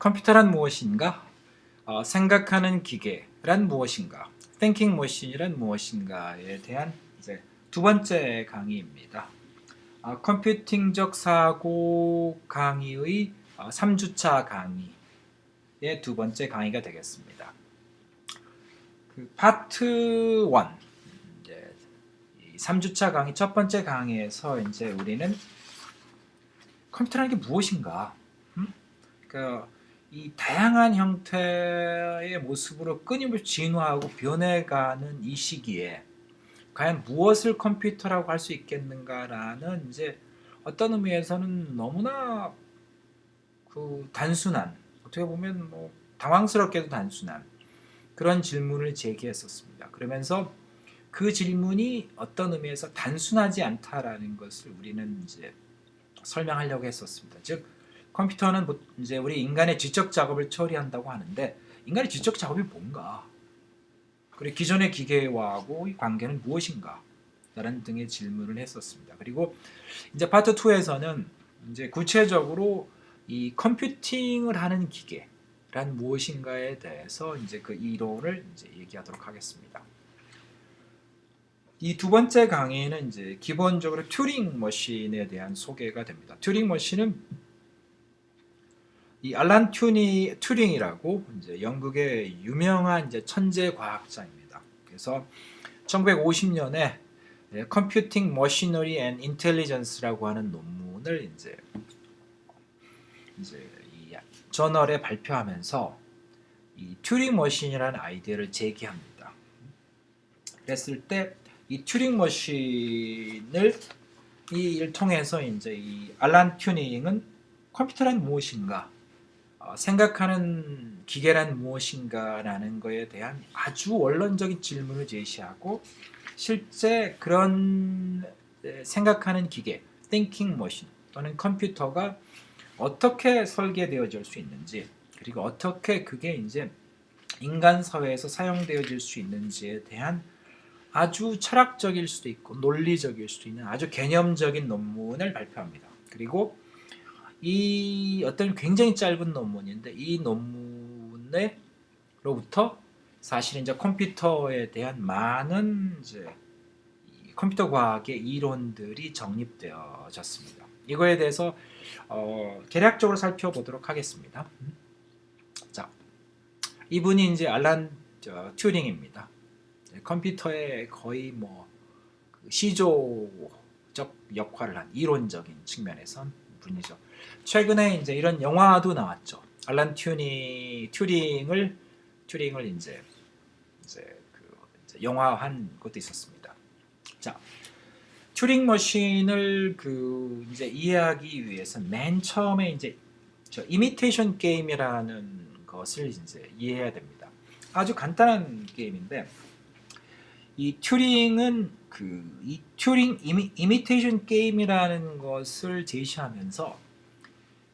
컴퓨터란 무엇인가? 생각하는 기계란 무엇인가? Thinking Machine이란 무엇인가에 대한 이제 두 번째 강의입니다. 컴퓨팅적 사고 강의의 3주차 강의의 두 번째 강의가 되겠습니다. 파트 1, 이제 3주차 강의 첫 번째 강의에서 이제 우리는 컴퓨터라는 게 무엇인가? 그러니까 이 다양한 형태의 모습으로 끊임없이 진화하고 변해가는 이 시기에 과연 무엇을 컴퓨터라고 할 수 있겠는가라는 이제 어떤 의미에서는 너무나 단순한, 어떻게 보면 뭐 당황스럽게도 단순한 그런 질문을 제기했었습니다. 그러면서 그 질문이 어떤 의미에서 단순하지 않다라는 것을 우리는 이제 설명하려고 했었습니다. 즉 컴퓨터는 이제 우리 인간의 지적 작업을 처리한다고 하는데 인간의 지적 작업이 뭔가? 그리고 기존의 기계와의 관계는 무엇인가? 라는 등의 질문을 했었습니다. 그리고 이제 파트 2에서는 이제 구체적으로 이 컴퓨팅을 하는 기계란 무엇인가에 대해서 이제 그 이론을 이제 얘기하도록 하겠습니다. 이 두 번째 강의는 이제 기본적으로 튜링 머신에 대한 소개가 됩니다. 튜링 머신은 이 알란 튜링이라고 이제 영국의 유명한 이제 천재 과학자입니다. 그래서 1950년에 Computing Machinery and Intelligence라고 하는 논문을 이제 이 저널에 발표하면서 이 튜링 머신이라는 아이디어를 제기합니다. 그랬을 때 이 튜링 머신을 이를 통해서 이제 이 알란 튜링은 컴퓨터란 무엇인가, 생각하는 기계란 무엇인가라는 것에 대한 아주 원론적인 질문을 제시하고 실제 그런 생각하는 기계, thinking machine 또는 컴퓨터가 어떻게 설계되어질 수 있는지, 그리고 어떻게 그게 이제 인간 사회에서 사용되어질 수 있는지에 대한 아주 철학적일 수도 있고 논리적일 수도 있는 아주 개념적인 논문을 발표합니다. 그리고 이 어떤 굉장히 짧은 논문인데 이 논문으로부터 사실 이제 컴퓨터에 대한 많은 이제 컴퓨터 과학의 이론들이 정립되어졌습니다. 이거에 대해서 개략적으로 살펴보도록 하겠습니다. 자, 이분이 이제 알란 튜링입니다. 컴퓨터의 거의 뭐 시조적 역할을 한 이론적인 측면에선 분이죠. 최근에 이제 이런 영화도 나왔죠. 알란 튜링을 이제 영화한 것도 있었습니다. 자, 튜링 머신을 이제 이해하기 위해서 맨 처음에 이제 이미테이션 게임이라는 것을 이제 이해해야 됩니다. 아주 간단한 게임인데 이 튜링은 이 튜링 이미테이션 게임이라는 것을 제시하면서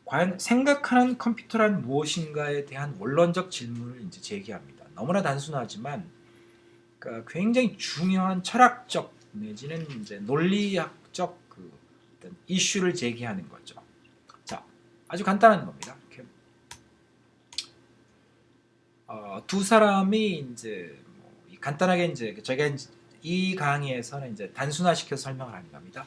과연 생각하는 컴퓨터란 무엇인가에 대한 원론적 질문을 이제 제기합니다. 너무나 단순하지만 그러니까 굉장히 중요한 철학적 내지는 이제 논리학적 어떤 이슈를 제기하는 거죠. 자, 아주 간단한 겁니다. 이렇게 두 사람이 이제 간단하게 이제 저희가 이 강의에서는 이제 단순화시켜서 설명을 하는 겁니다.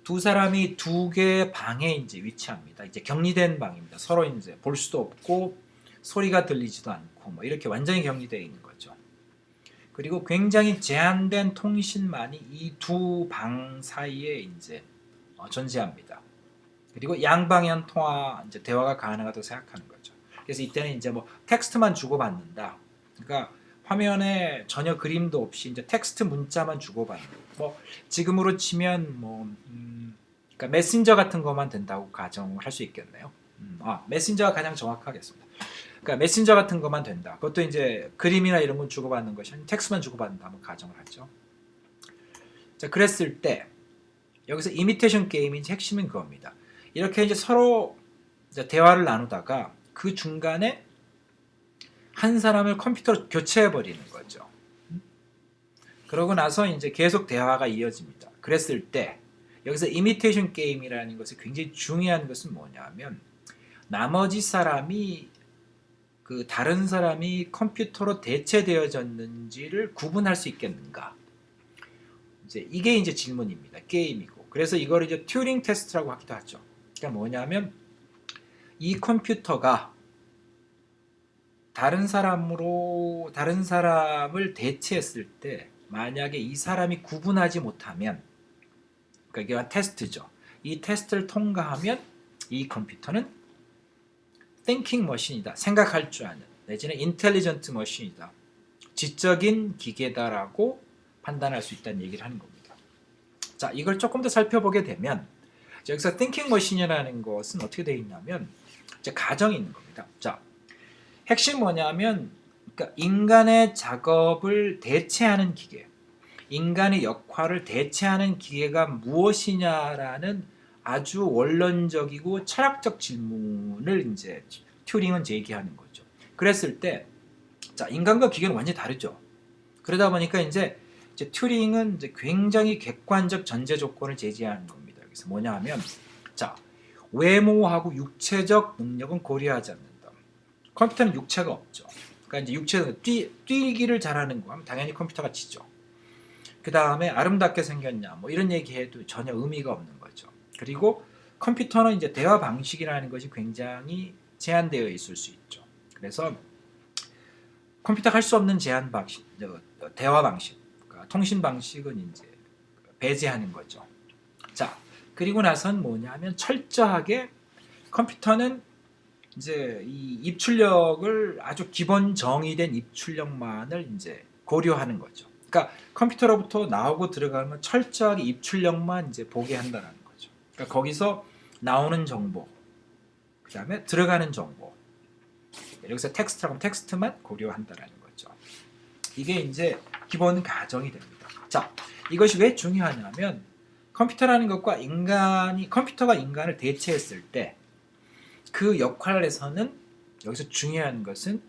두 사람이 두 개의 방에 이제 위치합니다. 이제 격리된 방입니다. 서로 이제 볼 수도 없고 소리가 들리지도 않고 뭐 이렇게 완전히 격리되어 있는 거죠. 그리고 굉장히 제한된 통신만이 이 두 방 사이에 이제 존재합니다. 그리고 양방향 통화 이제 대화가 가능하다고 생각하는 거죠. 그래서 이때는 이제 뭐 텍스트만 주고받는다. 그러니까 화면에 전혀 그림도 없이 이제 텍스트 문자만 주고받는. 뭐 지금으로 치면 그러니까 메신저 같은 것만 된다고 가정을 할 수 있겠네요. 메신저가 가장 정확하겠습니다. 그러니까 메신저 같은 것만 된다. 그것도 이제 그림이나 이런 건 주고받는 것이 아니라 텍스트만 주고받는다 한번 가정을 하죠. 자, 그랬을 때 여기서 이미테이션 게임의 핵심은 그겁니다. 이렇게 이제 서로 이제 대화를 나누다가 그 중간에 한 사람을 컴퓨터로 교체해 버리는 거죠. 그러고 나서 이제 계속 대화가 이어집니다. 그랬을 때 여기서 이미테이션 게임이라는 것이 굉장히 중요한 것은 뭐냐면 나머지 사람이 그 다른 사람이 컴퓨터로 대체되어졌는지를 구분할 수 있겠는가? 이제 이게 이제 질문입니다. 게임이고. 그래서 이걸 이제 튜링 테스트라고 하기도 하죠. 그러니까 뭐냐면 이 컴퓨터가 다른 사람을 대체했을 때 만약에 이 사람이 구분하지 못하면, 그러니까 이게 테스트죠. 이 테스트를 통과하면 이 컴퓨터는 thinking machine이다. 생각할 줄 아는, 내지는 intelligent machine이다. 지적인 기계다라고 판단할 수 있다는 얘기를 하는 겁니다. 자, 이걸 조금 더 살펴보게 되면 여기서 thinking machine이라는 것은 어떻게 되어 있냐면 이제 가정이 있는 겁니다. 자, 핵심 뭐냐면 그러니까 인간의 작업을 대체하는 기계, 인간의 역할을 대체하는 기계가 무엇이냐라는 아주 원론적이고 철학적 질문을 이제 튜링은 제기하는 거죠. 그랬을 때, 자, 인간과 기계는 완전히 다르죠. 그러다 보니까 이제 튜링은 이제 굉장히 객관적 전제 조건을 제시하는 겁니다. 그래서 뭐냐 하면, 자, 외모하고 육체적 능력은 고려하지 않는다. 컴퓨터는 육체가 없죠. 그러니까 이제 육체가 뛰기를 잘하는 거 하면 당연히 컴퓨터가 지죠. 그 다음에 아름답게 생겼냐 뭐 이런 얘기해도 전혀 의미가 없는 거죠. 그리고 컴퓨터는 이제 대화 방식이라는 것이 굉장히 제한되어 있을 수 있죠. 그래서 컴퓨터가 할 수 없는 제한 방식, 대화 방식, 그러니까 통신 방식은 이제 배제하는 거죠. 자, 그리고 나선 뭐냐면 철저하게 컴퓨터는 이제 이 입출력을 아주 기본 정의된 입출력만을 이제 고려하는 거죠. 그러니까 컴퓨터로부터 나오고 들어가면 철저하게 입출력만 이제 보게 한다는 거죠. 그러니까 거기서 나오는 정보, 그 다음에 들어가는 정보, 여기서 텍스트라고 텍스트만 고려한다는 거죠. 이게 이제 기본 가정이 됩니다. 자, 이것이 왜 중요하냐면 컴퓨터라는 것과 컴퓨터가 인간을 대체했을 때 그 역할에서는 여기서 중요한 것은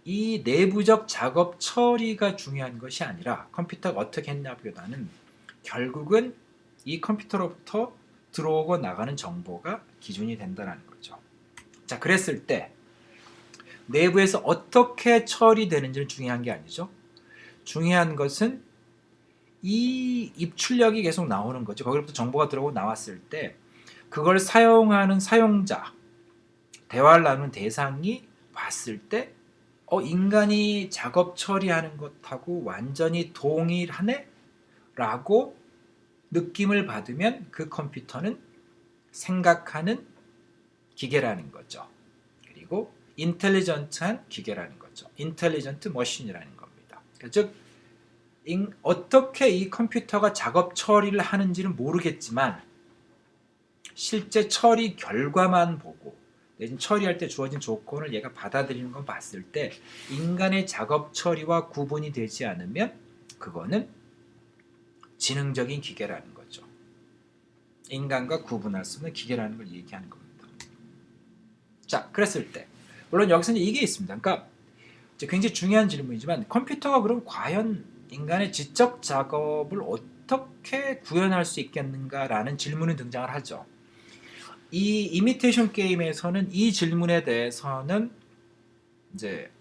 이 내부적 작업 처리가 중요한 것이 아니라 컴퓨터가 어떻게 했냐보다는 결국은 이 컴퓨터로부터 들어오고 나가는 정보가 기준이 된다는 거죠. 자, 그랬을 때 내부에서 어떻게 처리되는지는 중요한 게 아니죠. 중요한 것은 이 입출력이 계속 나오는 거죠. 거기로부터 정보가 들어오고 나왔을 때 그걸 사용하는 사용자, 대화를 나누는 대상이 봤을 때 인간이 작업 처리하는 것하고 완전히 동일하네? 라고 느낌을 받으면 그 컴퓨터는 생각하는 기계라는 거죠. 그리고 인텔리전트한 기계라는 거죠. 인텔리전트 머신이라는 겁니다. 즉 어떻게 이 컴퓨터가 작업 처리를 하는지는 모르겠지만 실제 처리 결과만 보고 내지는 처리할 때 주어진 조건을 얘가 받아들이는 걸 봤을 때 인간의 작업 처리와 구분이 되지 않으면 그거는 지능적인 기계라는 거죠. 인간과 구분할 수 없는 기계라는 걸 얘기하는 겁니다. 자, 그랬을 때 물론 여기서는 이게 있습니다. 그러니까 굉장히 중요한 질문이지만 컴퓨터가 그럼 과연 인간의 지적 작업을 어떻게 구현할 수 있겠는가라는 질문이 등장을 하죠. 이 이미테이션 게임에서는 이 질문에 대해서는 이제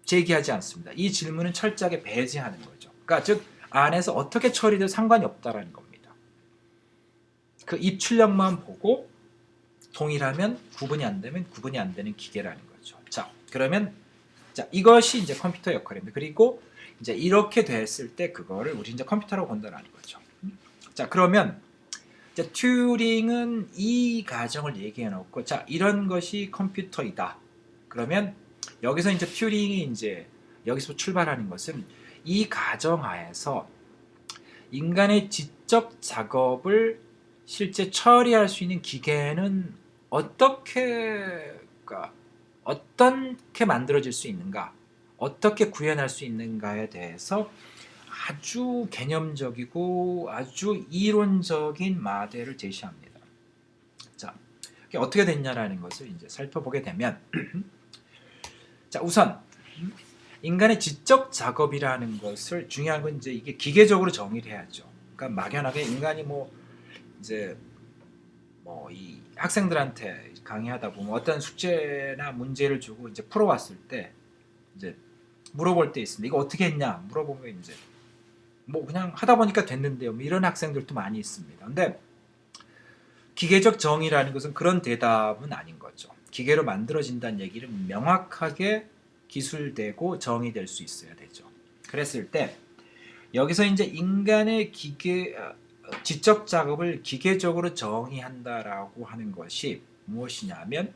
제기하지 않습니다. 이 질문은 철저하게 배제하는 거죠. 그러니까 즉 안에서 어떻게 처리돼도 상관이 없다라는 겁니다. 그 입출력만 보고 동일하면 구분이 안 되면 구분이 안 되는 기계라는 거죠. 자, 그러면 이것이 이제 컴퓨터 역할입니다. 그리고 이제 이렇게 됐을 때 그거를 우리 이제 컴퓨터라고 본다라는 거죠. 자, 그러면 이제 튜링은 이 가정을 얘기해 놓고 자, 이런 것이 컴퓨터이다. 그러면 여기서 이제 튜링이 이제 여기서 출발하는 것은 이 가정하에서 인간의 지적 작업을 실제 처리할 수 있는 기계는 어떻게 만들어질 수 있는가, 어떻게 구현할 수 있는가에 대해서 아주 개념적이고 아주 이론적인 마대를 제시합니다. 자, 이게 어떻게 됐냐라는 것을 이제 살펴보게 되면, 자, 우선 인간의 지적 작업이라는 것을 중요한 건 이제 이게 기계적으로 정의를 해야죠. 그러니까 막연하게 인간이 이 학생들한테 강의하다 보면 어떤 숙제나 문제를 주고 이제 풀어왔을 때 이제 물어볼 때 있습니다. 이거 어떻게 했냐 물어보면 이제 뭐 그냥 하다 보니까 됐는데요. 뭐 이런 학생들도 많이 있습니다. 근데 기계적 정의라는 것은 그런 대답은 아닌 거죠. 기계로 만들어진다는 얘기는 명확하게 기술되고 정의될 수 있어야 되죠. 그랬을 때 여기서 이제 인간의 지적 작업을 기계적으로 정의한다라고 하는 것이 무엇이냐면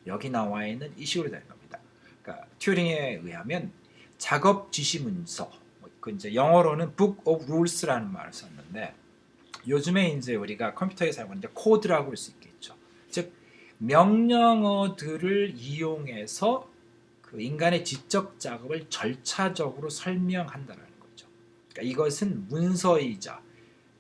여기 나와 있는 이 식으로 되는 겁니다. 그러니까 튜링에 의하면 작업 지시 문서, 그 이제 영어로는 Book of Rules라는 말을 썼는데 요즘에 이제 우리가 컴퓨터에 사용하는 코드라고 할 수 있겠죠. 즉 명령어들을 이용해서 그 인간의 지적 작업을 절차적으로 설명한다는 거죠. 그러니까 이것은 문서이자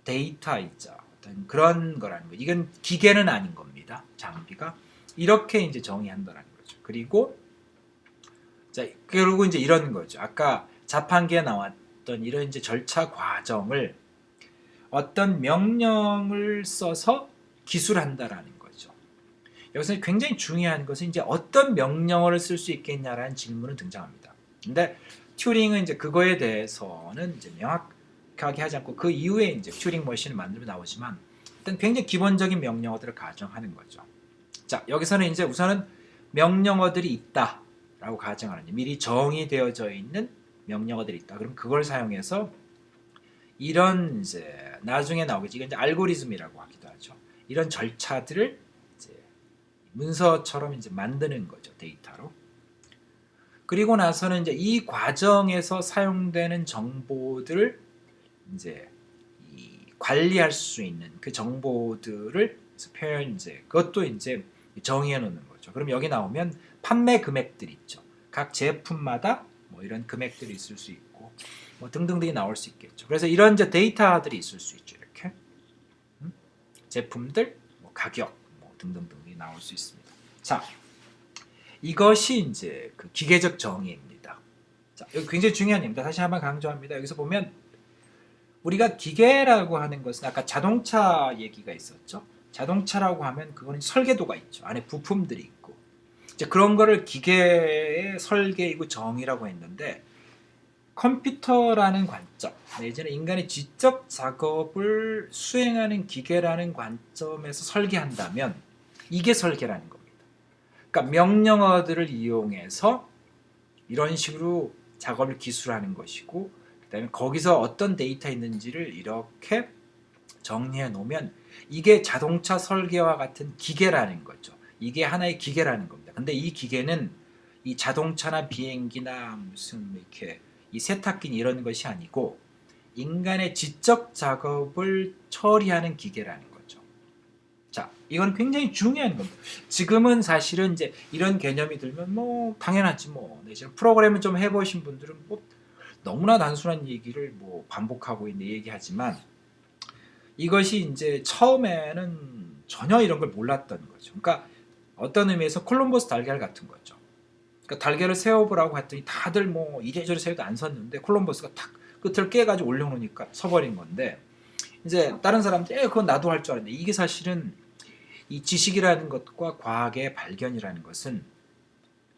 데이터이자 어떤 그런 거라는 거죠. 이건 기계는 아닌 겁니다. 장비가 이렇게 이제 정의한다는 거죠. 그리고 자 그리고 이제 이런 거죠. 아까 자판기에 나왔던 이런 이제 절차 과정을 어떤 명령을 써서 기술한다라는 거죠. 여기서 굉장히 중요한 것은 이제 어떤 명령어를 쓸 수 있겠냐라는 질문은 등장합니다. 근데 튜링은 이제 그거에 대해서는 이제 명확하게 하지 않고 그 이후에 이제 튜링 머신을 만들어 나오지만 일단 굉장히 기본적인 명령어들을 가정하는 거죠. 자, 여기서는 이제 우선은 명령어들이 있다라고 가정하는 미리 정의되어져 있는 명령어들이 있다. 그럼 그걸 사용해서 이런 이제 나중에 나오겠지. 이건 이제 알고리즘이라고 하기도 하죠. 이런 절차들을 이제 문서처럼 이제 만드는 거죠. 데이터로. 그리고 나서는 이제 이 과정에서 사용되는 정보들을 이제 관리할 수 있는 그 정보들을 표현 이제 그것도 이제 정의해 놓는 거죠. 그럼 여기 나오면 판매 금액들이 있죠. 각 제품마다 뭐 이런 금액들이 있을 수 있고 뭐 등등등이 나올 수 있겠죠. 그래서 이런 이제 데이터들이 있을 수 있죠. 이렇게 제품들, 뭐 가격, 뭐 등등등이 나올 수 있습니다. 자, 이것이 이제 그 기계적 정의입니다. 자, 여기 굉장히 중요한 얘기입니다. 다시 한번 강조합니다. 여기서 보면 우리가 기계라고 하는 것은 아까 자동차 얘기가 있었죠. 자동차라고 하면 그거는 설계도가 있죠. 안에 부품들이 있고 이제 그런 거를 기계의 설계이고 정의라고 했는데 컴퓨터라는 관점 내지는 인간의 지적 작업을 수행하는 기계라는 관점에서 설계한다면 이게 설계라는 겁니다. 그러니까 명령어들을 이용해서 이런 식으로 작업을 기술하는 것이고 그다음에 거기서 어떤 데이터 있는지를 이렇게 정리해 놓으면 이게 자동차 설계와 같은 기계라는 거죠. 이게 하나의 기계라는 겁니다. 근데 이 기계는 이 자동차나 비행기나 무슨 이렇게 이 세탁기는 이런 것이 아니고 인간의 지적 작업을 처리하는 기계라는 거죠. 자, 이건 굉장히 중요한 겁니다. 지금은 사실은 이제 이런 개념이 들면 뭐 당연하지 뭐 내지는 프로그램을 좀 해보신 분들은 뭐 너무나 단순한 얘기를 뭐 반복하고 있는 얘기하지만 이것이 이제 처음에는 전혀 이런 걸 몰랐던 거죠. 그러니까 어떤 의미에서 콜럼버스 달걀 같은 거죠. 그러니까 달걀을 세워보라고 했더니 다들 뭐 이래저래 세워도 안 섰는데 콜럼버스가 탁 끝을 깨가지고 올려놓으니까 서버린 건데 이제 다른 사람들이 그건 나도 할 줄 알았는데 이게 사실은 이 지식이라는 것과 과학의 발견이라는 것은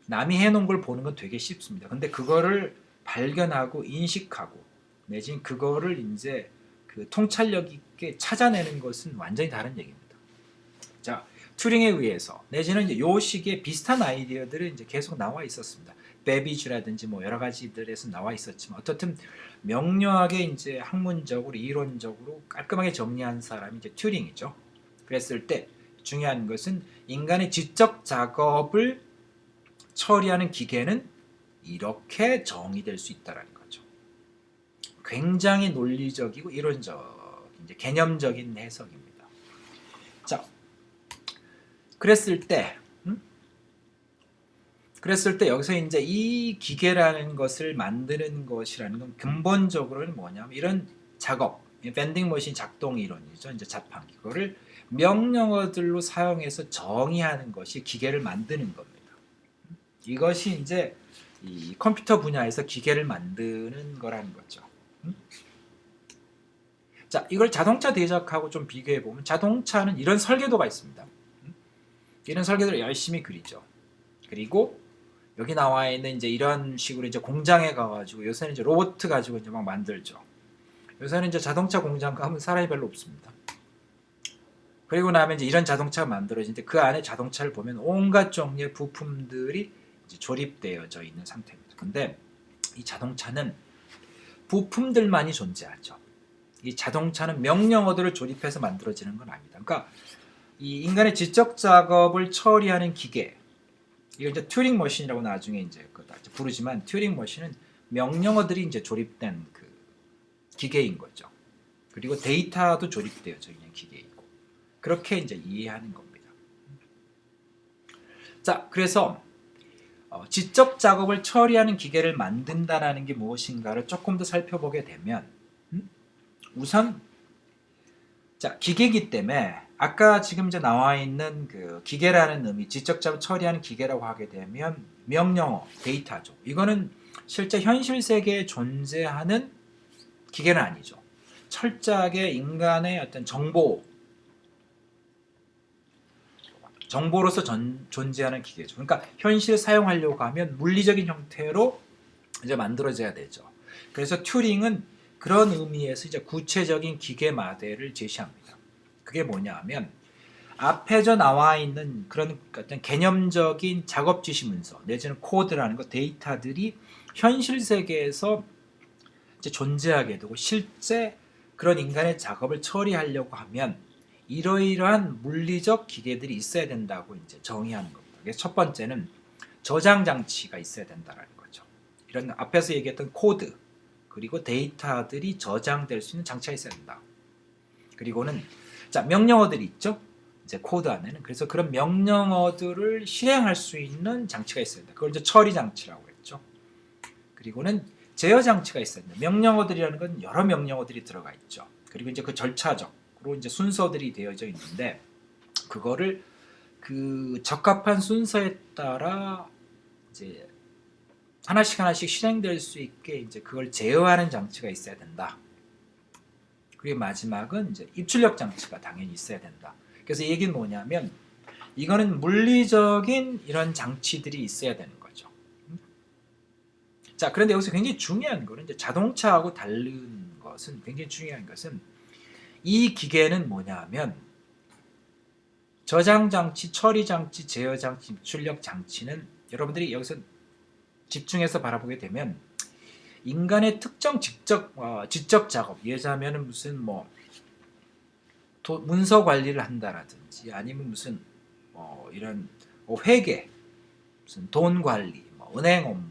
남이 해놓은 걸 보는 건 되게 쉽습니다. 근데 그거를 발견하고 인식하고 내지는 그거를 이제 그 통찰력 있게 찾아내는 것은 완전히 다른 얘기입니다. 자, 튜링에 의해서 내지는 이제 요 시기에 비슷한 아이디어들이 이제 계속 나와 있었습니다. 베비지라든지 뭐 여러 가지들에서 나와 있었지만 어떻든 명료하게 이제 학문적으로 이론적으로 깔끔하게 정리한 사람이 이제 튜링이죠. 그랬을 때 중요한 것은 인간의 지적 작업을 처리하는 기계는 이렇게 정의될 수 있다라는 거죠. 굉장히 논리적이고 이론적, 이제 개념적인 해석입니다. 자, 그랬을 때 여기서 이제 이 기계라는 것을 만드는 것이라는 건 근본적으로는 뭐냐면 이런 작업, 밴딩 머신 작동 이론이죠. 이제 자판기 그거를 명령어들로 사용해서 정의하는 것이 기계를 만드는 겁니다. 이것이 이제 이 컴퓨터 분야에서 기계를 만드는 거라는 거죠. 자, 이걸 자동차 대적하고 좀 비교해 보면 자동차는 이런 설계도가 있습니다. 이런 설계도를 열심히 그리죠. 그리고 여기 나와 있는 이제 이런 식으로 이제 공장에 가가지고 요새는 이제 로봇 가지고 이제 막 만들죠. 요새는 이제 자동차 공장 가면 사람이 별로 없습니다. 그리고 나면 이제 이런 자동차가 만들어지는데 그 안에 자동차를 보면 온갖 종류의 부품들이 이제 조립되어져 있는 상태입니다. 근데 이 자동차는 부품들만이 존재하죠. 이 자동차는 명령어들을 조립해서 만들어지는 건 아닙니다. 그러니까 이 인간의 지적 작업을 처리하는 기계, 이걸 이제 튜링 머신이라고 나중에 이제 부르지만 튜링 머신은 명령어들이 이제 조립된 그 기계인 거죠. 그리고 데이터도 조립되어져 있는 기계이고 그렇게 이제 이해하는 겁니다. 자, 그래서 지적 작업을 처리하는 기계를 만든다라는 게 무엇인가를 조금 더 살펴보게 되면 우선 자 기계이기 때문에 아까 지금 이제 나와 있는 그 기계라는 의미, 지적 작업을 처리하는 기계라고 하게 되면 명령어, 데이터죠. 이거는 실제 현실 세계에 존재하는 기계는 아니죠. 철저하게 인간의 어떤 정보로서 존재하는 기계죠. 그러니까 현실에 사용하려고 하면 물리적인 형태로 이제 만들어져야 되죠. 그래서 튜링은 그런 의미에서 이제 구체적인 기계 마대를 제시합니다. 그게 뭐냐하면 앞에서 나와 있는 그런 어떤 개념적인 작업 지시 문서 내지는 코드라는 것, 데이터들이 현실 세계에서 이제 존재하게 되고 실제 그런 인간의 작업을 처리하려고 하면 이러이러한 물리적 기계들이 있어야 된다고 이제 정의하는 겁니다. 그래서 첫 번째는 저장 장치가 있어야 된다는 거죠. 이런 앞에서 얘기했던 코드 그리고 데이터들이 저장될 수 있는 장치가 있어야 된다. 그리고는 자 명령어들이 있죠. 이제 코드 안에는 그래서 그런 명령어들을 실행할 수 있는 장치가 있어야 된다. 그걸 이제 처리 장치라고 했죠. 그리고는 제어 장치가 있어야 된다. 명령어들이라는 건 여러 명령어들이 들어가 있죠. 그리고 이제 그 절차적으로 이제 순서들이 되어져 있는데 그거를 그 적합한 순서에 따라 이제 하나씩 실행될 수 있게 이제 그걸 제어하는 장치가 있어야 된다. 그리고 마지막은 이제 입출력 장치가 당연히 있어야 된다. 그래서 이 얘기는 뭐냐면 이거는 물리적인 이런 장치들이 있어야 되는 거죠. 자, 그런데 여기서 굉장히 중요한 거는 이제 자동차하고 다른 것은 굉장히 중요한 것은 이 기계는 뭐냐면 저장 장치, 처리 장치, 제어 장치, 입출력 장치는 여러분들이 여기서 집중해서 바라보게 되면 인간의 특정 지적 작업, 예자면은 무슨 뭐 문서 관리를 한다라든지 아니면 무슨 이런 회계, 무슨 돈 관리, 은행 업무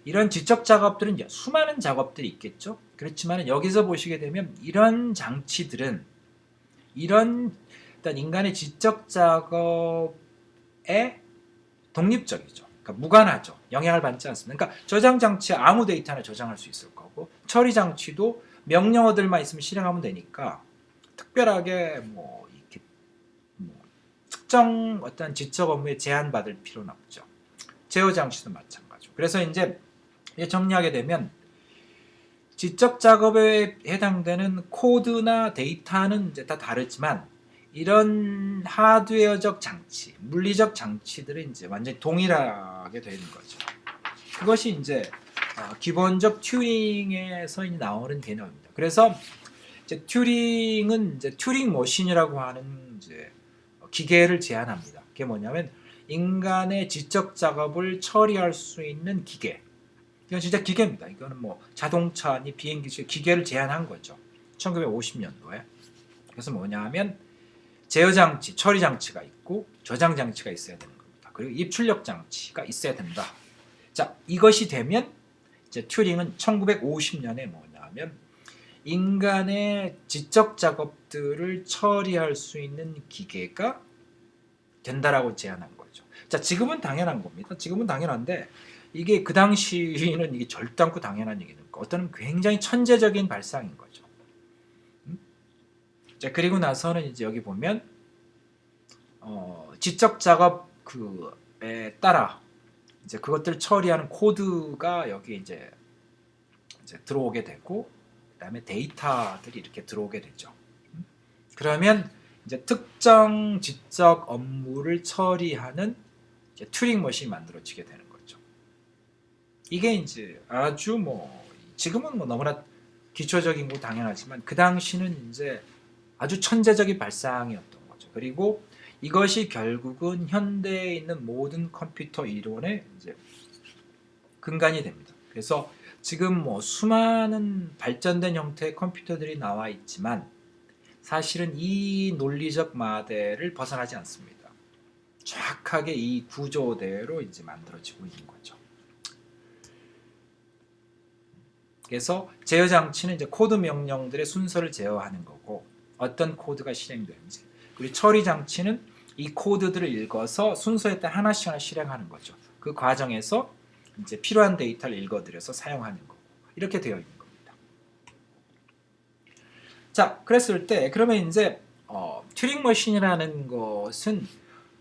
이런 지적 작업들은 수많은 작업들이 있겠죠. 그렇지만 여기서 보시게 되면 이런 장치들은 이런 일단 인간의 지적 작업에 독립적이죠. 그러니까 무관하죠. 영향을 받지 않습니다. 그러니까 저장 장치에 아무 데이터나 저장할 수 있을 거고 처리 장치도 명령어들만 있으면 실행하면 되니까 특별하게 이렇게 특정 어떤 지적 업무에 제한받을 필요는 없죠. 제어 장치도 마찬가지고. 그래서 이제 정리하게 되면 지적 작업에 해당되는 코드나 데이터는 이제 다 다르지만 이런 하드웨어적 장치, 물리적 장치들은 이제 완전히 동일하게 되는 거죠. 그것이 이제 기본적 튜링에서 나오는 개념입니다. 그래서 이제 튜링은 이제 튜링 머신이라고 하는 이제 기계를 제안합니다. 그게 뭐냐면 인간의 지적 작업을 처리할 수 있는 기계. 이건 진짜 기계입니다. 이거는 뭐 자동차니 비행기 기계를 제안한 거죠. 1950년도에. 그래서 뭐냐면 제어 장치, 처리 장치가 있고 저장 장치가 있어야 되는 겁니다. 그리고 입출력 장치가 있어야 된다. 자, 이것이 되면 이제 튜링은 1950년에 뭐냐면 인간의 지적 작업들을 처리할 수 있는 기계가 된다라고 제안한 거죠. 자, 지금은 당연한 겁니다. 지금은 당연한데 이게 그 당시에는 이게 절대 않고 당연한 얘기는 어떤 굉장히 천재적인 발상인 거죠. 자, 그리고 나서는 이제 여기 보면 지적 작업 그에 따라 이제 그것들을 처리하는 코드가 여기 이제 들어오게 되고 그다음에 데이터들이 이렇게 들어오게 되죠. 그러면 이제 특정 지적 업무를 처리하는 이제 튜링 머신이 만들어지게 되는 거죠. 이게 이제 아주 뭐 지금은 뭐 너무나 기초적인 거 당연하지만 그 당시는 이제 아주 천재적인 발상이었던 거죠. 그리고 이것이 결국은 현대에 있는 모든 컴퓨터 이론의 이제 근간이 됩니다. 그래서 지금 뭐 수많은 발전된 형태의 컴퓨터들이 나와 있지만 사실은 이 논리적 마대를 벗어나지 않습니다. 정확하게 이 구조대로 이제 만들어지고 있는 거죠. 그래서 제어 장치는 이제 코드 명령들의 순서를 제어하는 거고 어떤 코드가 실행되는지, 그리고 처리 장치는 이 코드들을 읽어서 순서에 따라 하나씩 실행하는 거죠. 그 과정에서 이제 필요한 데이터를 읽어들여서 사용하는 거고 이렇게 되어 있는 겁니다. 자, 그랬을 때 그러면 이제 튜링 머신이라는 것은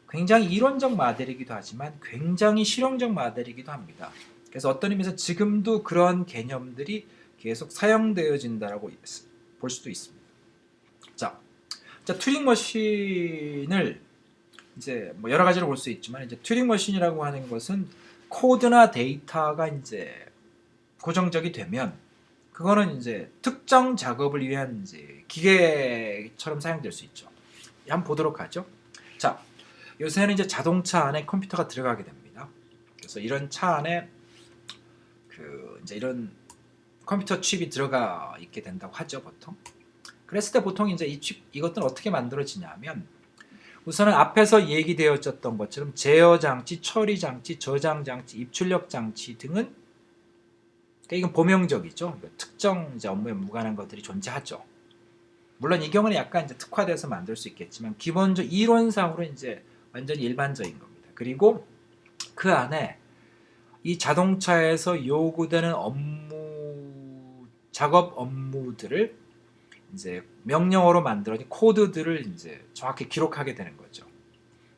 굉장히 이론적 마델이기도 하지만 굉장히 실용적 마델이기도 합니다. 그래서 어떤 의미에서 지금도 그런 개념들이 계속 사용되어진다라고 볼 수도 있습니다. 자, 튜링 머신을 이제 뭐 여러 가지로 볼 수 있지만 이제 튜링 머신이라고 하는 것은 코드나 데이터가 이제 고정적이 되면 그거는 이제 특정 작업을 위한 이제 기계처럼 사용될 수 있죠. 한번 보도록 하죠. 자, 요새는 이제 자동차 안에 컴퓨터가 들어가게 됩니다. 그래서 이런 차 안에 이제 이런 컴퓨터 칩이 들어가 있게 된다고 하죠, 보통. 그랬을 때 보통 이제 이것들은 어떻게 만들어지냐면 우선은 앞에서 얘기되어졌던 것처럼 제어 장치, 처리 장치, 저장 장치, 입출력 장치 등은 그러니까 이건 범용적이죠. 특정 이제 업무에 무관한 것들이 존재하죠. 물론 이 경우는 약간 이제 특화돼서 만들 수 있겠지만 기본적 이론상으로 이제 완전히 일반적인 겁니다. 그리고 그 안에 이 자동차에서 요구되는 작업 업무들을 이제 명령어로 만들어진 코드들을 이제 정확히 기록하게 되는 거죠.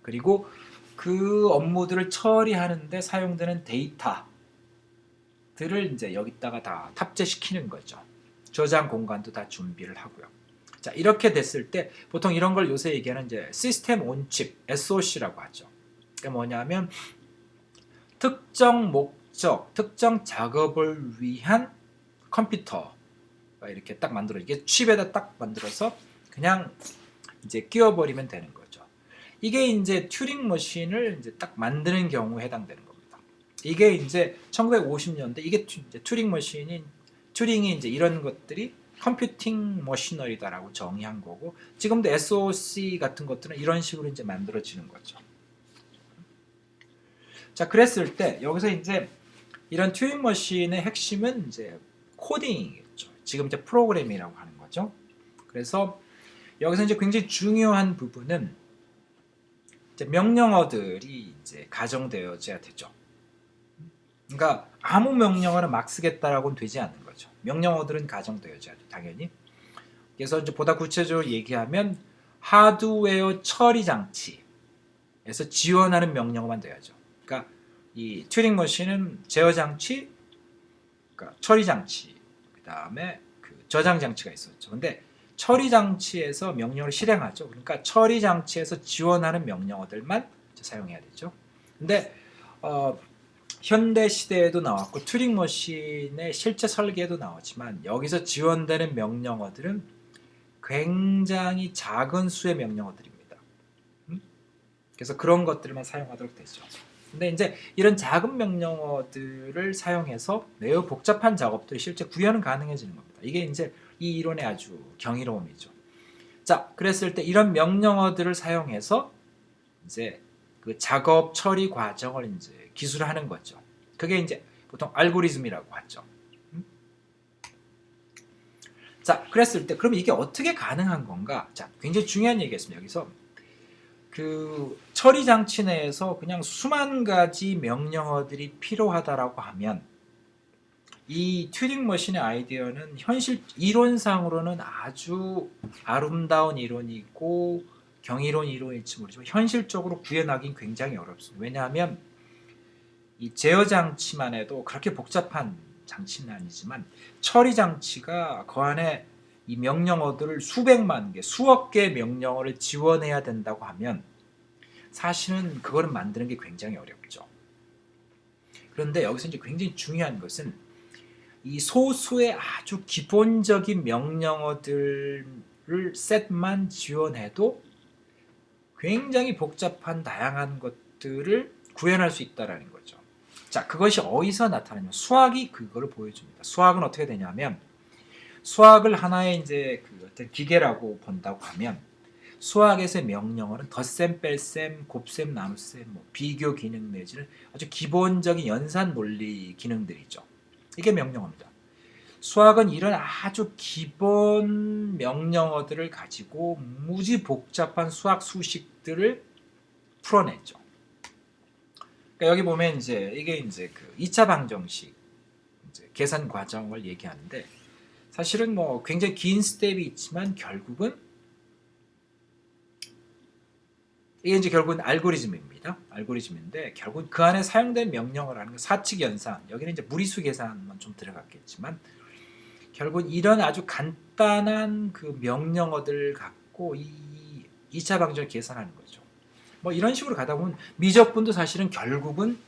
그리고 그 업무들을 처리하는데 사용되는 데이터들을 이제 여기다가 다 탑재시키는 거죠. 저장 공간도 다 준비를 하고요. 자, 이렇게 됐을 때 보통 이런 걸 요새 얘기하는 이제 시스템 온 칩, SOC라고 하죠. 그게 뭐냐면 특정 목적, 특정 작업을 위한 컴퓨터가 이렇게 딱 만들어 이게 칩에다 딱 만들어서 그냥 이제 끼워버리면 되는 거죠. 이게 이제 튜링 머신을 이제 딱 만드는 경우에 해당되는 겁니다. 이게 이제 1950년대 이게 이제 튜링이 이제 이런 것들이 컴퓨팅 머시너리다라고 정의한 거고 지금도 SOC 같은 것들은 이런 식으로 이제 만들어지는 거죠. 자, 그랬을 때 여기서 이제 이런 튜링 머신의 핵심은 이제 코딩이겠죠. 지금 이제 프로그램이라고 하는 거죠. 그래서 여기서 이제 굉장히 중요한 부분은 이제 명령어들이 이제 가정되어져야 되죠. 그러니까 아무 명령어를 막 쓰겠다라고는 되지 않는 거죠. 명령어들은 가정되어져야 돼, 당연히. 그래서 이제 보다 구체적으로 얘기하면 하드웨어 처리 장치에서 지원하는 명령어만 돼야죠. 그러니까 이 튜링 머신은 제어 장치, 그러니까 처리 장치, 그다음에 그 저장 장치가 있었죠. 근데 처리 장치에서 명령을 실행하죠. 그러니까 처리 장치에서 지원하는 명령어들만 사용해야 되죠. 근데 현대 시대에도 나왔고 튜링 머신의 실제 설계에도 나왔지만 여기서 지원되는 명령어들은 굉장히 작은 수의 명령어들입니다. 그래서 그런 것들만 사용하도록 되죠. 근데 이제 이런 작은 명령어들을 사용해서 매우 복잡한 작업들이 실제 구현은 가능해지는 겁니다. 이게 이제 이 이론의 아주 경이로움이죠. 자, 그랬을 때 이런 명령어들을 사용해서 이제 그 작업 처리 과정을 이제 기술하는 거죠. 그게 이제 보통 알고리즘이라고 하죠. 자, 그랬을 때 그럼 이게 어떻게 가능한 건가? 자, 굉장히 중요한 얘기겠습니다. 여기서 그 처리 장치 내에서 그냥 수만 가지 명령어들이 필요하다라고 하면 이 튜링 머신의 아이디어는 현실 이론상으로는 아주 아름다운 이론이고 경이로운 이론일지 모르지만 현실적으로 구현하기는 굉장히 어렵습니다. 왜냐하면 이 제어 장치만 해도 그렇게 복잡한 장치는 아니지만 처리 장치가 그 안에 이 명령어들을 수백만 개, 수억 개의 명령어를 지원해야 된다고 하면 사실은 그거를 만드는 게 굉장히 어렵죠. 그런데 여기서 이제 굉장히 중요한 것은 이 소수의 아주 기본적인 명령어들을 셋만 지원해도 굉장히 복잡한 다양한 것들을 구현할 수 있다는 거죠. 자, 그것이 어디서 나타나냐면 수학이 그거를 보여줍니다. 수학은 어떻게 되냐면 수학을 하나의 이제 그 어떤 기계라고 본다고 하면 수학에서의 명령어는 덧셈, 뺄셈, 곱셈, 나눗셈, 뭐 비교 기능 내지는 아주 기본적인 연산 논리 기능들이죠. 이게 명령어입니다. 수학은 이런 아주 기본 명령어들을 가지고 무지 복잡한 수학 수식들을 풀어내죠. 그러니까 여기 보면 이제 이게 이제 그 2차 방정식 이제 계산 과정을 얘기하는데 사실은 뭐 굉장히 긴 스텝이 있지만 결국은 이게 이제 결국은 알고리즘입니다. 알고리즘인데 결국은 그 안에 사용된 명령을 하는 건 사칙 연산, 여기는 이제 무리수 계산만 좀 들어갔겠지만 결국은 이런 아주 간단한 그 명령어들을 갖고 이 2차 방정을 계산하는 거죠. 뭐 이런 식으로 가다 보면 미적분도 사실은 결국은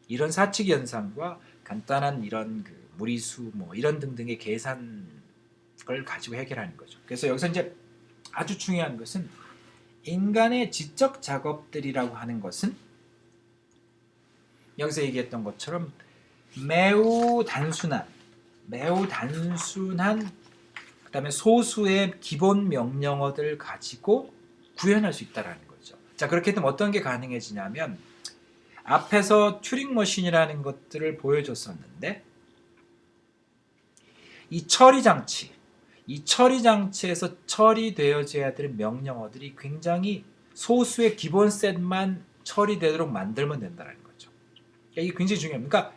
이런 사칙 연산과 간단한 이런 그 무리수 뭐 이런 등등의 계산을 가지고 해결하는 거죠. 그래서 여기서 이제 아주 중요한 것은 인간의 지적 작업들이라고 하는 것은 여기서 얘기했던 것처럼 매우 단순한 그다음에 소수의 기본 명령어들 가지고 구현할 수 있다라는 거죠. 자, 그렇게 되면 어떤 게 가능해지냐면 앞에서 튜링 머신이라는 것들을 보여줬었는데 이 처리 장치에서 처리되어져야 될 명령어들이 굉장히 소수의 기본 셋만 처리되도록 만들면 된다는 거죠. 이게 굉장히 중요합니다. 그러니까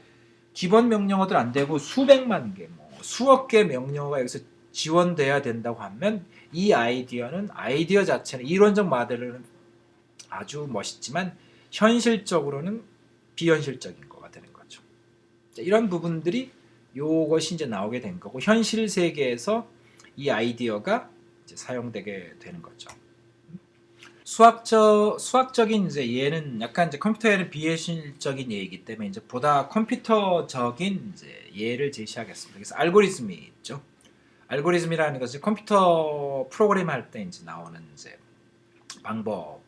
기본 명령어들 안 되고 수백만 개, 뭐 수억 개 명령어가 여기서 지원돼야 된다고 하면 이 아이디어 자체는 이론적 모델은 아주 멋있지만 현실적으로는 비현실적인 거가 되는 거죠. 자, 이런 부분들이 요것이 이제 나오게 된 거고 현실 세계에서 이 아이디어가 이제 사용되게 되는 거죠. 수학적인 이제 예는 약간 이제 컴퓨터에는 비현실적인 예이기 때문에 이제 보다 컴퓨터적인 이제 예를 제시하겠습니다. 그래서 알고리즘이 있죠. 알고리즘이라는 것은 컴퓨터 프로그램 할 때 이제 나오는 이제 방법,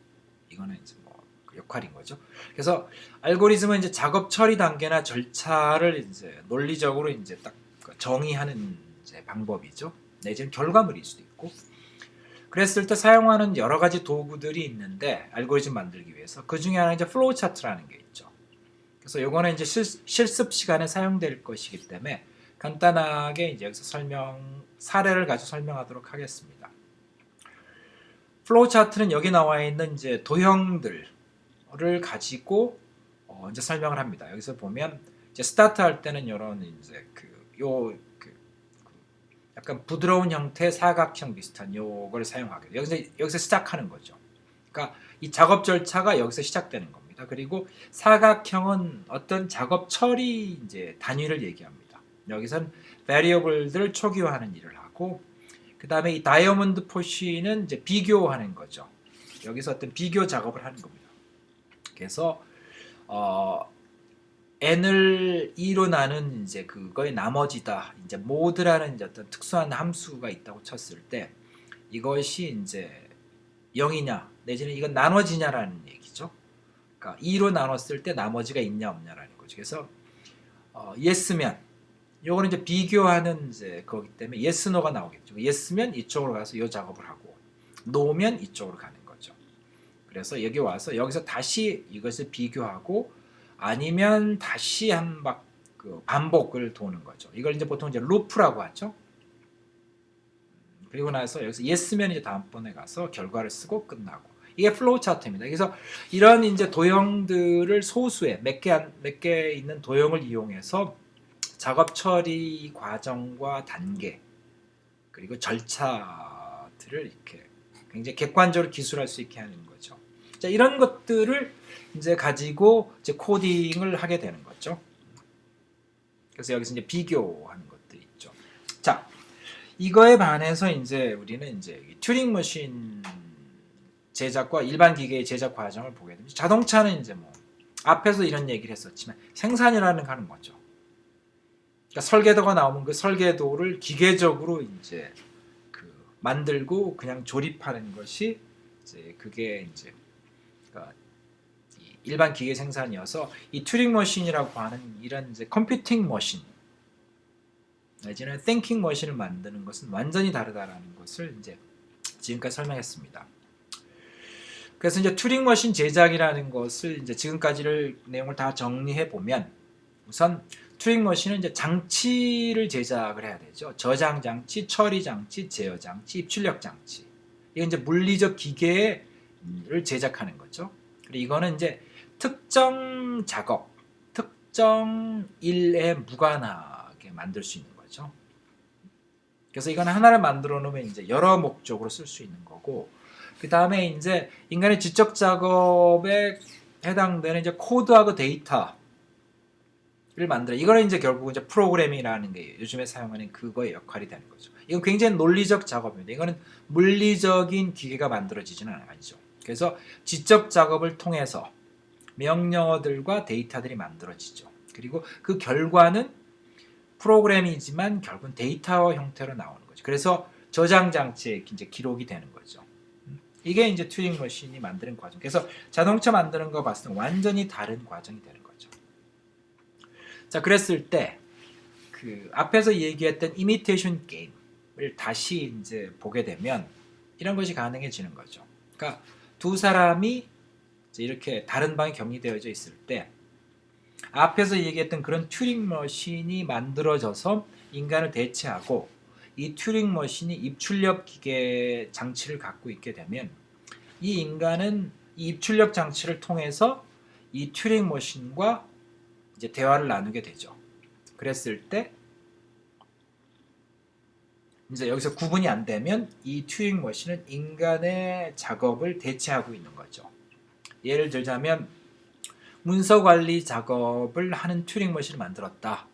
이거는 이제 뭐 그 역할인 거죠. 그래서 알고리즘은 이제 작업 처리 단계나 절차를 이제 논리적으로 이제 딱 정의하는 이제 방법이죠. 내지는 결과물일 수도 있고. 그랬을 때 사용하는 여러 가지 도구들이 있는데 알고리즘 만들기 위해서 그 중에 하나 이제 플로우 차트라는 게 있죠. 그래서 요거는 이제 실습 시간에 사용될 것이기 때문에 간단하게 이제 여기서 사례를 가지고 설명하도록 하겠습니다. 플로우 차트는 여기 나와 있는 이제 도형들을 가지고 이제 설명을 합니다. 여기서 보면 이제 스타트 할 때는 이런 이제 약간 부드러운 형태의 사각형 비슷한 요걸 사용하게 돼요. 여기서 시작하는 거죠. 그러니까 이 작업 절차가 여기서 시작되는 겁니다. 그리고 사각형은 어떤 작업 처리 이제 단위를 얘기합니다. 여기선 variable들을 초기화하는 일을 하고, 그 다음에 이 다이아몬드 포시는 이제 비교하는 거죠. 여기서 어떤 비교 작업을 하는 겁니다. 그래서 n을 2로 나눈 이제 그거의 나머지다. 이제 모드라는 이제 어떤 특수한 함수가 있다고 쳤을 때 이것이 이제 0이냐 내지는 이건 나눠지냐라는 얘기죠. 그러니까 2로 나눴을 때 나머지가 있냐 없냐라는 거죠. 그래서 yes면 요거는 이제 비교하는 이제 거기 때문에 yes, no가 나오겠죠. yes면 이쪽으로 가서 이 작업을 하고 no면 이쪽으로 가는 거죠. 그래서 여기 와서 여기서 다시 이것을 비교하고 아니면 다시 그 반복을 도는 거죠. 이걸 이제 보통 이제 루프라고 하죠. 그리고 나서 여기서 yes면 이제 다음번에 가서 결과를 쓰고 끝나고. 이게 플로우 차트입니다. 그래서 이런 이제 도형들을 소수의 몇 개 있는 도형을 이용해서 작업 처리 과정과 단계 그리고 절차들을 이렇게 굉장히 객관적으로 기술할 수 있게 하는 거죠. 자, 이런 것들을 이제 가지고 이제 코딩을 하게 되는 거죠. 그래서 여기서 이제 비교하는 것들이 있죠. 자, 이거에 반해서 이제 우리는 이제 튜링 머신 제작과 일반 기계의 제작 과정을 보게 됩니다. 자동차는 이제 뭐 앞에서 이런 얘기를 했었지만 생산이라는 거 하는 거죠. 그러니까 설계도가 나오면 그 설계도를 기계적으로 이제 그 만들고 그냥 조립하는 것이 이제 그게 이제 그러니까 일반 기계 생산이어서 이 튜링 머신이라고 하는 이런 이제 컴퓨팅 머신 내지는 띵킹 머신을 만드는 것은 완전히 다르다라는 것을 이제 지금까지 설명했습니다. 그래서 이제 튜링 머신 제작이라는 것을 이제 지금까지를 내용을 다 정리해 보면 우선 튜링 머신은 이제 장치를 제작을 해야 되죠. 저장 장치, 처리 장치, 제어 장치, 입출력 장치. 이건 이제 물리적 기계를 제작하는 거죠. 그리고 이거는 이제 특정 작업, 특정 일에 무관하게 만들 수 있는 거죠. 그래서 이건 하나를 만들어 놓으면 이제 여러 목적으로 쓸 수 있는 거고, 그 다음에 이제 인간의 지적 작업에 해당되는 이제 코드하고 데이터를 만들어. 이거는 이제 결국 이제 프로그래밍이라는 게 요즘에 사용하는 그거의 역할이 되는 거죠. 이건 굉장히 논리적 작업입니다. 이거는 물리적인 기계가 만들어지지는 않죠. 그래서 지적 작업을 통해서 명령어들과 데이터들이 만들어지죠. 그리고 그 결과는 프로그램이지만 결국은 데이터 형태로 나오는 거죠. 그래서 저장 장치에 이제 기록이 되는 거죠. 이게 이제 튜링 머신이 만드는 과정. 그래서 자동차 만드는 거 봤을 때 완전히 다른 과정이 되는 거죠. 자, 그랬을 때 그 앞에서 얘기했던 이미테이션 게임을 다시 이제 보게 되면 이런 것이 가능해지는 거죠. 그러니까 두 사람이 이제 이렇게 다른 방에 격리되어져 있을 때 앞에서 얘기했던 그런 튜링 머신이 만들어져서 인간을 대체하고 이 튜링 머신이 입출력 기계 장치를 갖고 있게 되면 이 인간은 이 입출력 장치를 통해서 이 튜링 머신과 이제 대화를 나누게 되죠. 그랬을 때 이제 여기서 구분이 안 되면 이 튜링 머신은 인간의 작업을 대체하고 있는 거죠. 예를 들자면 문서 관리 작업을 하는 튜링 머신을 만들었다.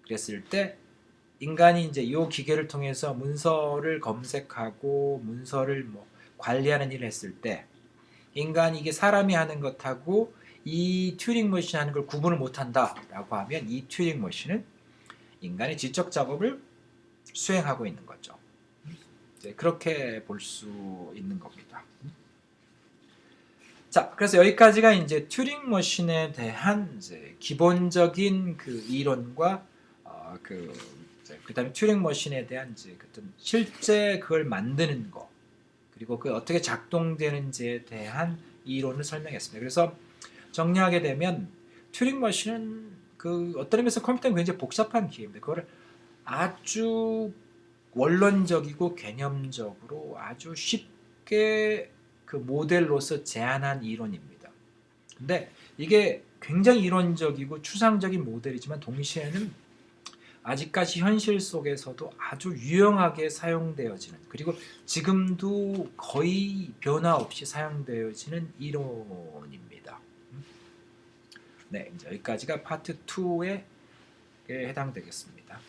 그랬을 때 인간이 이제 이 기계를 통해서 문서를 검색하고 문서를 뭐 관리하는 일을 했을 때 인간이 이게 사람이 하는 것하고 이 튜링 머신이 하는 걸 구분을 못한다라고 하면 이 튜링 머신은 인간의 지적 작업을 수행하고 있는 거죠. 그렇게 볼 수 있는 겁니다. 자, 그래서 여기까지가 이제 튜링 머신에 대한 이제 기본적인 그 이론과 그다음에 튜링 머신에 대한 이제 어떤 실제 그걸 만드는 거 그리고 그 어떻게 작동되는지에 대한 이론을 설명했습니다. 그래서 정리하게 되면 튜링 머신은 그 어떤 의미에서 컴퓨터는 굉장히 복잡한 기계입니다. 그거를 아주 원론적이고 개념적으로 아주 쉽게 그 모델로서 제안한 이론입니다. 근데 이게 굉장히 이론적이고 추상적인 모델이지만 동시에는 아직까지 현실 속에서도 아주 유용하게 사용되어지는 그리고 지금도 거의 변화 없이 사용되어지는 이론입니다. 네, 이제 여기까지가 파트 2에 해당되겠습니다.